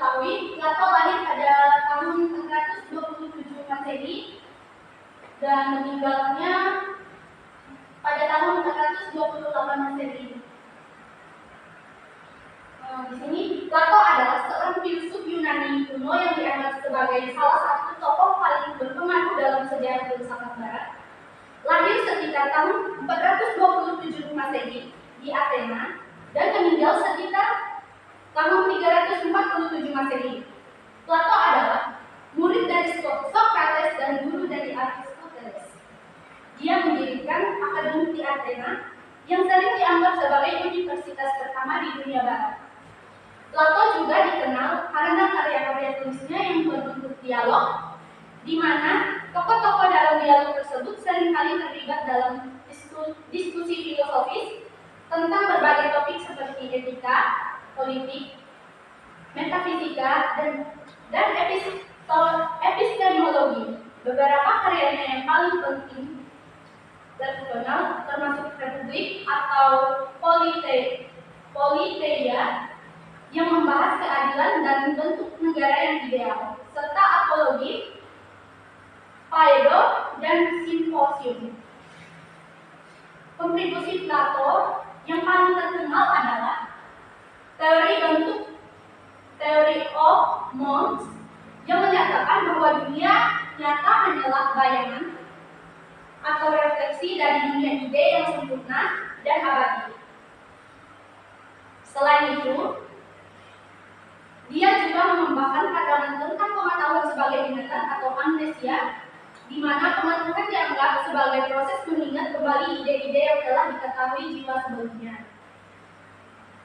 diketahui, Plato lahir pada tahun 427 Masehi dan meninggalnya pada tahun 428 Masehi. Di sini Plato adalah seorang filsuf Yunani kuno yang dianggap sebagai salah satu tokoh paling berpengaruh dalam sejarah filsafat Barat. Lahir sekitar tahun 427 Masehi di Athena dan meninggal sekitar tahun 347 Masehi. Plato adalah murid dari Socrates dan guru dari Aristoteles. Dia mendirikan akademi di Athena yang sering dianggap sebagai universitas pertama di dunia barat. Plato juga dikenal karena karya-karya tulisnya yang berbentuk dialog, di mana tokoh-tokoh dalam dialog tersebut seringkali terlibat dalam diskusi filosofis tentang berbagai topik seperti etika, politik, metafisika, dan epistemologi. Beberapa karyanya yang paling penting dan terkenal termasuk Republik atau Politeia yang membahas keadilan dan bentuk negara yang ideal, serta Apologi, Phaedo, dan Symposium. Kontribusi Plato yang paling terkenal adalah teori of modes yang menyatakan bahwa dunia nyata hanyalah bayangan atau refleksi dari dunia ide yang sempurna dan abadi. Selain itu, dia juga mengembangkan pandangan tentang pengetahuan sebagai ingatan atau amnesia, di mana pengetahuan dianggap sebagai proses mengingat kembali ide-ide yang telah diketahui jiwa sebelumnya.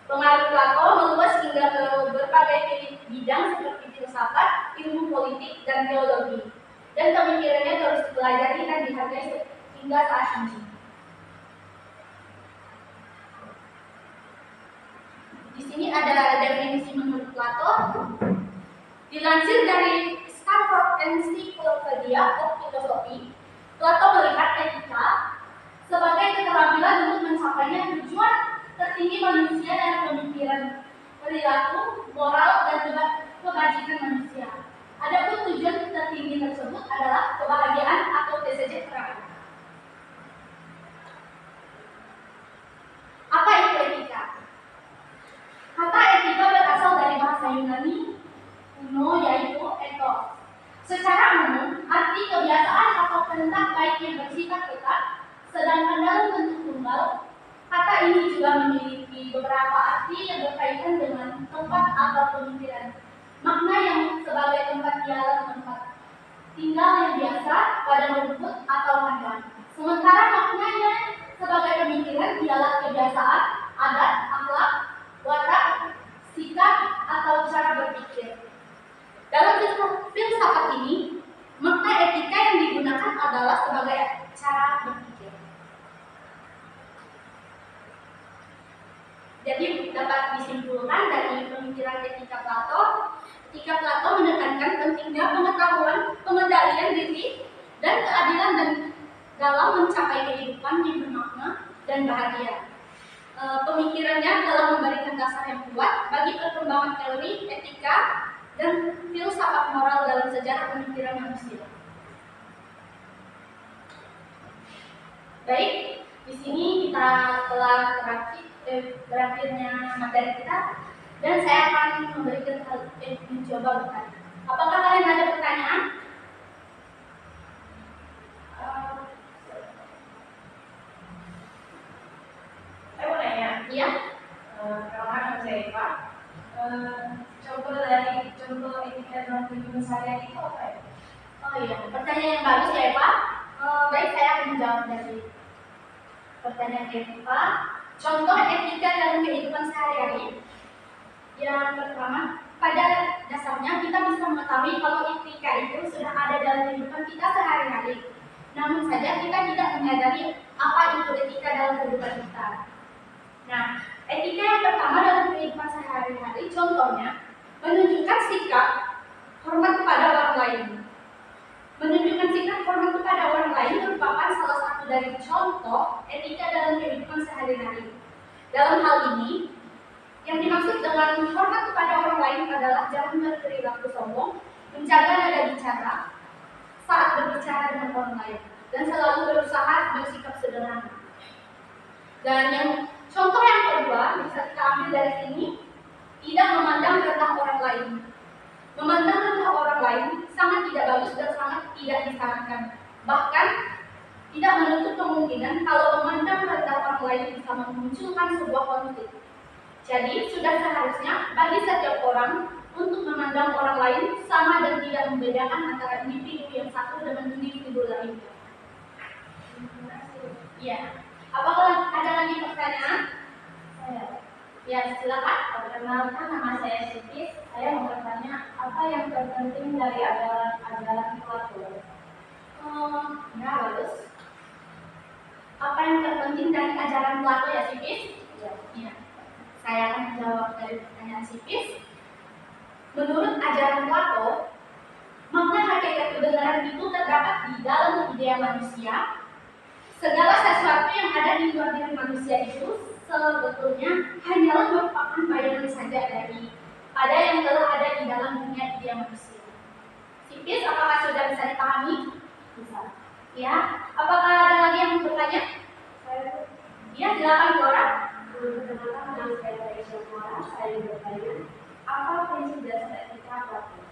Pengaruh Plato meluas hingga ke berbagai bidang seperti filsafat, ilmu politik, dan teologi, dan pemikirannya terus dipelajari dan dihargai hingga saat ini. Di sini ada definisi menurut Plato. Dilansir dari Stanford Encyclopedia of Philosophy, Plato melihat etika sebagai keterampilan untuk mencapainya tujuan tertinggi manusia dan pemikiran, perilaku, moral, dan kebajikan manusia. Adapun tujuan tertinggi tersebut adalah kebahagiaan atau kesejahteraan. Apa itu etika? Kata etika berasal dari bahasa Yunani kuno yaitu ethos. Secara umum, arti kebiasaan atau perintah baik yang bersifat ketat, sedangkan dalam bentuk tunggal, kata ini juga memiliki beberapa arti yang berkaitan dengan tempat atau pemikiran. Makna yang sebagai tempat ialah tempat tinggal yang biasa pada rumput atau kandang. Sementara maknanya sebagai pemikiran ialah kebiasaan, adat, akhlak, watak, sikap, atau cara berpikir. Dalam filsafat ini, makna etika yang digunakan adalah sebagai cara berpikir. Jadi dapat disimpulkan dari pemikiran etika Plato menekankan pentingnya pengetahuan, pengendalian diri, dan keadilan dalam mencapai kehidupan yang bermakna dan bahagia. Pemikirannya telah memberikan dasar yang kuat bagi perkembangan teori, etika, dan filsafat moral dalam sejarah pemikiran manusia. Baik, di sini kita telah berakhirnya materi kita, dan saya akan memberikan mencoba bertanya. Apakah kalian ada pertanyaan? Saya mau nanya. Iya. Nama saya Eva. Contoh etika dalam kehidupan sehari-hari itu apa ya? Oh iya, pertanyaan yang bagus ya Eva. Baik, saya akan menjawab dari pertanyaan Eva. Contoh etika dalam kehidupan sehari-hari. Yang pertama, pada dasarnya kita bisa mengetahui kalau etika itu sudah ada dalam kehidupan kita sehari-hari. Namun saja kita tidak menyadari apa itu etika dalam kehidupan kita. Nah, etika yang pertama dalam kehidupan sehari-hari, contohnya menunjukkan sikap hormat kepada orang lain. Menunjukkan sikap hormat kepada orang lain merupakan salah satu dari contoh etika dalam kehidupan sehari-hari. Dalam hal ini, yang dimaksud dengan hormat kepada orang lain adalah jangan berperilaku sombong, menjaga nada bicara saat berbicara dengan orang lain, dan selalu berusaha bersikap sederhana. Dan yang contoh yang kedua bisa kita ambil dari sini, tidak memandang rendah orang lain. Memandang rendah orang lain sangat tidak bagus dan sangat tidak disarankan. Bahkan tidak menutup kemungkinan kalau memandang rendah orang lain bisa memunculkan sebuah konflik. Jadi sudah seharusnya bagi setiap orang untuk memandang orang lain sama dan tidak membedakan antara individu yang satu dengan individu lainnya. Ya. Apakah ada lagi pertanyaan? Ya, silakan. Perkenalkan, nama saya Siti. Saya mau bertanya, apa yang terpenting dari ajaran Plato? Ya, bagus. Apa yang terpenting dari ajaran Plato ya, Sipis? Ya. Saya akan menjawab dari pertanyaan Sipis. Menurut ajaran Plato, makna hakikat kebenaran itu terdapat di dalam idea manusia. Segala sesuatu yang ada di luar diri manusia itu sebetulnya hanyalah merupakan bayangan saja dari pada yang telah ada di dalam dunia idea manusia. Sipis, apakah sudah bisa dipahami? Bisa. Ya. Apakah ada lagi yang mau bertanya? Ya, silakan Flora. Perkenalkan, nama saya Aisyah Flora. Saya bertanya, apa prinsip dasar etika Plato?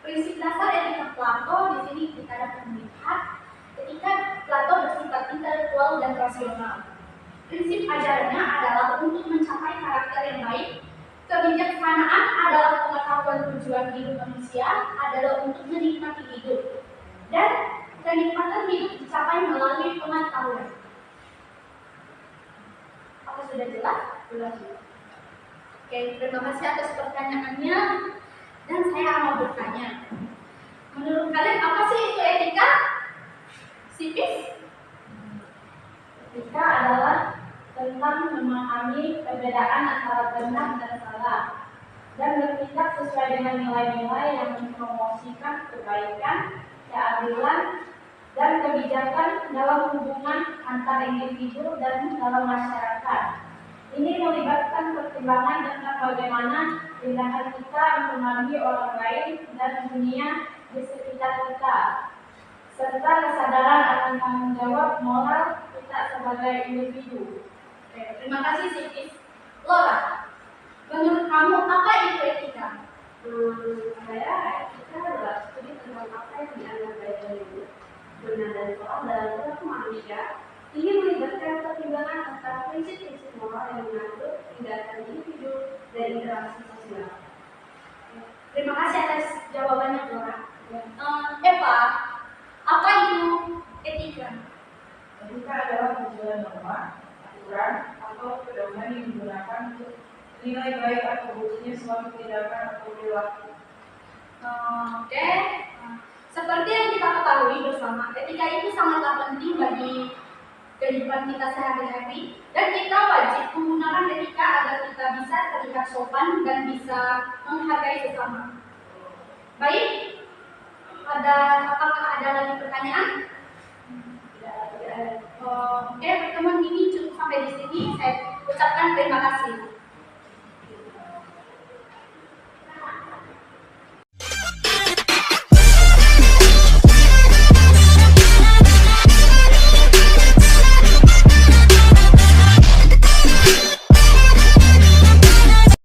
Prinsip dasar etika Plato di sini kita dapat melihat ketika Plato bersifat intelektual dan rasional. Prinsip ajarannya adalah untuk mencapai karakter yang baik. Kebijaksanaan adalah pengetahuan tujuan hidup manusia adalah untuk menikmati hidup. Dan kenikmatan hidup dicapai melalui pengetahuan. Apa sudah jelas? Jelas. Oke, terima kasih atas pertanyaannya. Dan saya mau bertanya, menurut kalian apa sih itu etika? Sipis? Etika adalah tentang memahami perbedaan antara benar dan salah dan bertindak sesuai dengan nilai-nilai yang mempromosikan kebaikan, keadilan, dan kebijakan dalam hubungan antar individu dan dalam masyarakat. Ini melibatkan pertimbangan tentang bagaimana tindakan kita mempengaruhi orang lain dan dunia di sekitar kita, serta kesadaran akan tanggung jawab moral kita sebagai individu. Oke, terima kasih Sipis. Laura, menurut kamu apa itu etika? Saya etika adalah studi tentang apa yang dianggap baik dan benar dan salah dalam perilaku manusia. Ini melibatkan pertimbangan antara prinsip-prinsip moral yang mengatur tindakan individu dan interaksi sosial. Terima kasih atas jawabannya, Laura. Eva, apa itu etika? Etika adalah tujuan norma, aturan, atau pedoman yang digunakan untuk menilai baik atau buruknya suatu tindakan atau perilaku. Oke. Seperti yang kita ketahui bersama, etika itu sangatlah penting bagi kehidupan kita sehari-hari dan kita wajib menggunakan etika agar kita bisa terlihat sopan dan bisa menghargai sesama. Baik, apakah ada lagi pertanyaan? Oke, pertemuan ini cukup sampai di sini. Saya ucapkan terima kasih.